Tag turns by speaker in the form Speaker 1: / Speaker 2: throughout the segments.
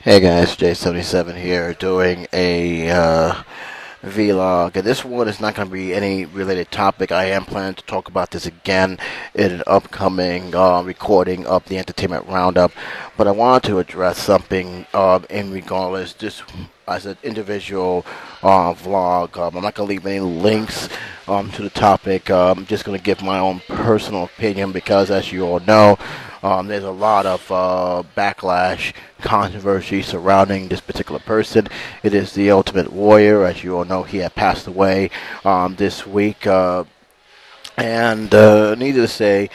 Speaker 1: Hey guys, J77 here doing a vlog. And this one is not going to be any related topic. I am planning to talk about this again in an upcoming recording of the Entertainment Roundup. But I wanted to address something in regardless, just as an individual vlog. I'm not going to leave any links to the topic. I'm just going to give my own personal opinion because, as you all know, there's a lot of backlash, controversy surrounding this particular person. It is the Ultimate Warrior. As you all know, he had passed away this week. And needless to say,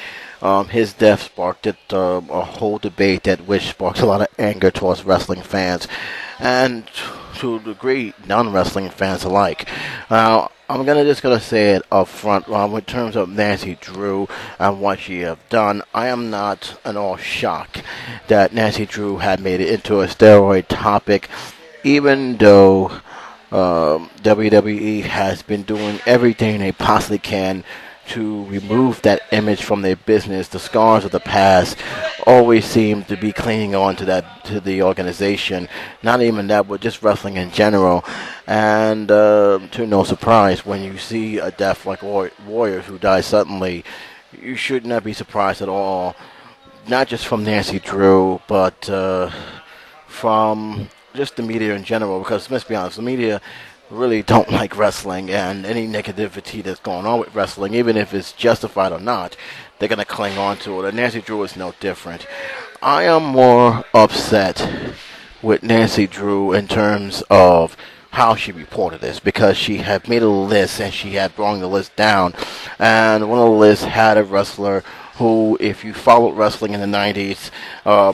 Speaker 1: his death sparked a whole debate that which sparks a lot of anger towards wrestling fans and to a degree non-wrestling fans alike. Now, I'm just gonna say it up front. In terms of Nancy Drew and what she have done, I am not at all shocked that Nancy Drew had made it into a steroid topic, even though WWE has been doing everything they possibly can to remove that image from their business. The scars of the past always seem to be clinging on to the organization. Not even that, but just wrestling in general. And to no surprise, when you see a death like Warrior who dies suddenly, you should not be surprised at all. Not just from Nancy Drew, but from just the media in general. Because let's be honest, the media really don't like wrestling, and any negativity that's going on with wrestling, even if it's justified or not, they're going to cling on to it. And Nancy Drew is no different. I am more upset with Nancy Drew in terms of how she reported this, because she had made a list and she had brought the list down, and one of the lists had a wrestler who, if you followed wrestling in the 90s,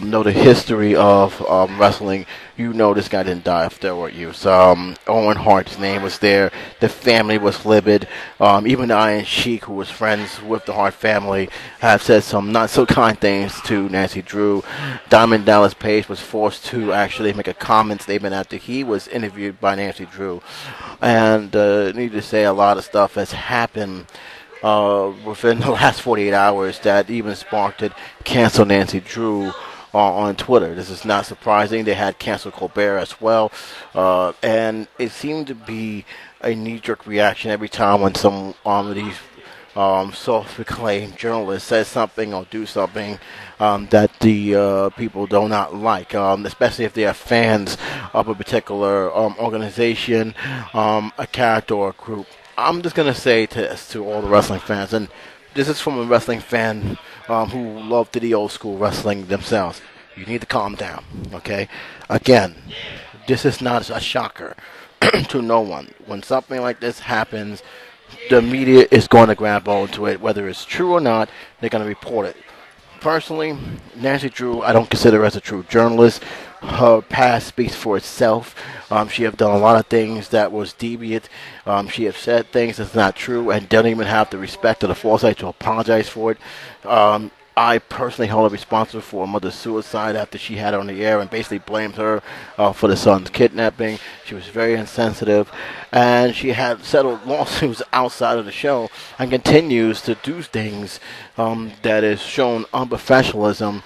Speaker 1: know the history of wrestling, you know this guy didn't die of steroid use. Owen Hart's name was there. The family was livid. Even Iron Sheik, who was friends with the Hart family, have said some not so kind things to Nancy Drew. Diamond Dallas Page was forced to actually make a comment statement after he was interviewed by Nancy Drew. And need to say, a lot of stuff has happened within the last 48 hours that even sparked it. Cancel Nancy Drew on Twitter. This is not surprising. They had canceled Colbert as well. And it seemed to be a knee-jerk reaction every time when some of these self-proclaimed journalists says something or do something that the people do not like, especially if they are fans of a particular organization, a character, or a group. I'm just going to say to all the wrestling fans, and this is from a wrestling fan who loved the old school wrestling themselves. You need to calm down, okay? Again, this is not a shocker to no one. When something like this happens, the media is going to grab onto it. Whether it's true or not, they're going to report it. Personally, Nancy Drew, I don't consider her as a true journalist. Her past speaks for itself. She have done a lot of things that was deviant. She have said things that's not true and doesn't even have the respect or the foresight to apologize for it. I personally held her responsible for her mother's suicide after she had her on the air and basically blamed her for the son's kidnapping. She was very insensitive, and she had settled lawsuits outside of the show and continues to do things that is shown unprofessionalism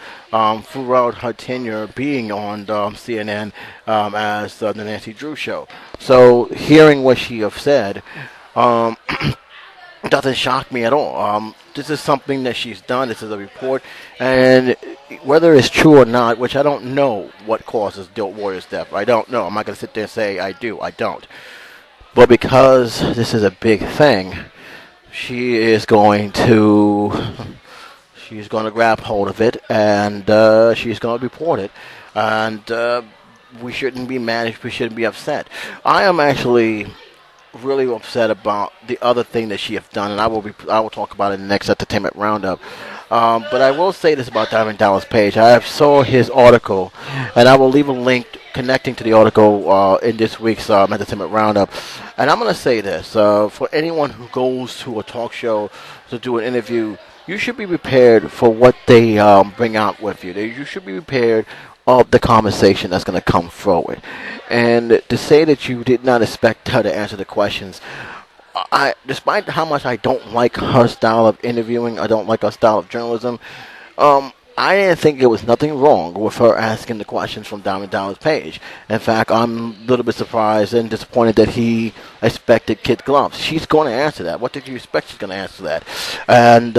Speaker 1: throughout her tenure being on CNN as the Nancy Drew Show. So hearing what she have said doesn't shock me at all. This is something that she's done. This is a report, and whether it's true or not, which I don't know what causes Warrior's death. I don't know. I'm not going to sit there and say I do. I don't. But because this is a big thing, she's going to grab hold of it, and she's going to report it, and we shouldn't be mad. We shouldn't be upset. I am actually really upset about the other thing that she have done, and I will talk about it in the next Entertainment Roundup. But I will say this about Diamond Dallas Page. I saw his article, and I will leave a link connecting to the article in this week's Entertainment Roundup. And I'm going to say this. For anyone who goes to a talk show to do an interview, you should be prepared for what they bring out with you. You should be prepared of the conversation that's going to come forward. And to say that you did not expect her to answer the questions, despite how much I don't like her style of interviewing, I don't like her style of journalism, I didn't think there was nothing wrong with her asking the questions from Diamond Dallas Page. In fact, I'm a little bit surprised and disappointed that he expected kid gloves. She's going to answer that. What did you expect she's going to answer that? And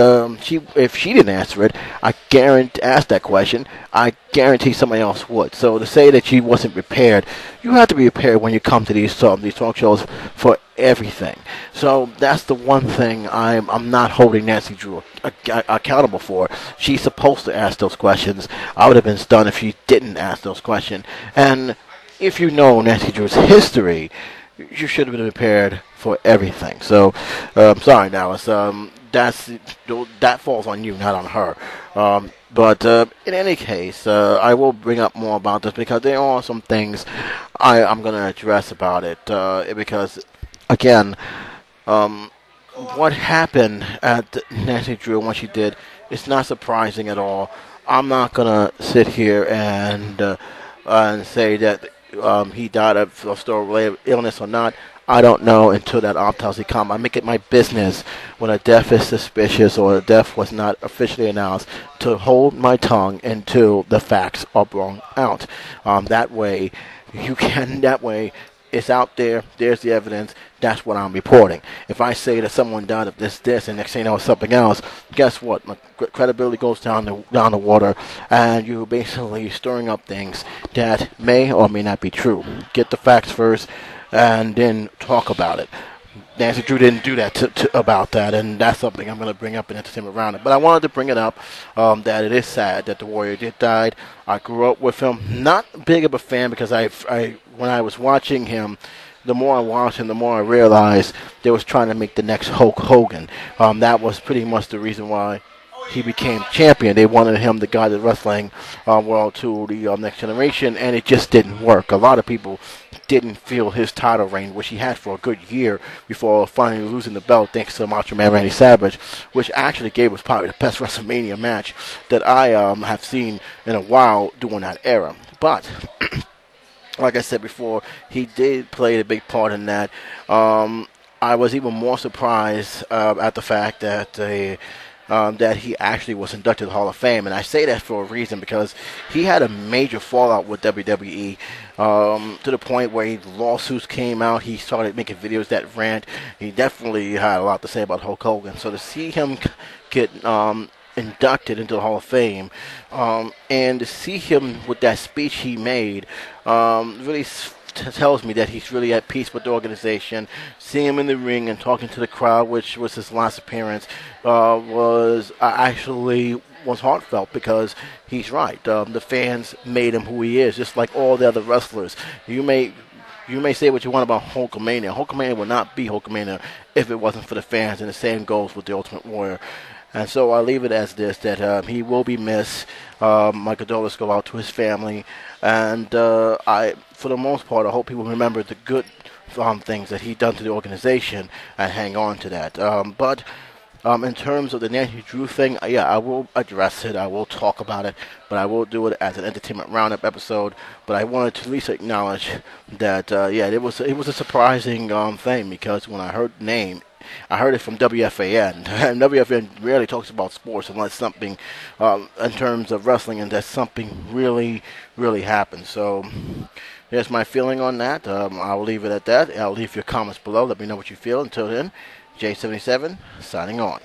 Speaker 1: if she didn't answer it, ask that question, I guarantee somebody else would. So to say that she wasn't prepared, you have to be prepared when you come to these talk shows for everything. So that's the one thing I'm not holding Nancy Drew accountable for. She's supposed to ask those questions. I would have been stunned if she didn't ask those questions. And if you know Nancy Drew's history, you should have been prepared for everything. So, sorry, Dallas. That falls on you, not on her. But in any case, I will bring up more about this because there are some things I'm going to address about it. Because, again, what happened at Nancy Drew and what she did is not surprising at all. I'm not going to sit here and say that he died of a story-related illness or not. I don't know until that autopsy comes. I make it my business when a death is suspicious or a death was not officially announced to hold my tongue until the facts are brought out. That way, it's out there. There's the evidence. That's what I'm reporting. If I say that someone died of this, and next thing you know it's something else, guess what? My credibility goes down the water, and you're basically stirring up things that may or may not be true. Get the facts first, and then talk about it. Nancy Drew didn't do that about that, and that's something I'm going to bring up in Entertainment Roundup. But I wanted to bring it up that it is sad that the Warrior did die. I grew up with him. Not big of a fan because when I was watching him, the more I watched him, the more I realized they was trying to make the next Hulk Hogan. That was pretty much the reason why he became champion. They wanted him to guide the wrestling world to the next generation, and it just didn't work. A lot of people didn't feel his title reign, which he had for a good year before finally losing the belt thanks to Macho Man Randy Savage, which actually gave us probably the best WrestleMania match that I have seen in a while during that era. But like I said before, he did play a big part in that. I was even more surprised at the fact that that he actually was inducted to the Hall of Fame. And I say that for a reason because he had a major fallout with WWE to the point where lawsuits came out. He started making videos that rant. He definitely had a lot to say about Hulk Hogan. So to see him get inducted into the Hall of Fame and to see him with that speech he made really tells me that he's really at peace with the organization. Seeing him in the ring and talking to the crowd, which was his last appearance, was heartfelt because he's right. The fans made him who he is, just like all the other wrestlers. You may say what you want about Hulkamania. Hulkamania would not be Hulkamania if it wasn't for the fans, and the same goes with the Ultimate Warrior. And so I leave it as this, that he will be missed. My condolences go out to his family. And for the most part, I hope people remember the good things that he done to the organization and hang on to that. But in terms of the Nancy Drew thing, yeah, I will address it. I will talk about it. But I will do it as an Entertainment Roundup episode. But I wanted to at least acknowledge that, it was a surprising thing because when I heard the name, I heard it from WFAN, and WFAN rarely talks about sports unless something, in terms of wrestling, and that something really, really happened. So, here's my feeling on that. I'll leave it at that. I'll leave your comments below. Let me know what you feel. Until then, J77, signing on.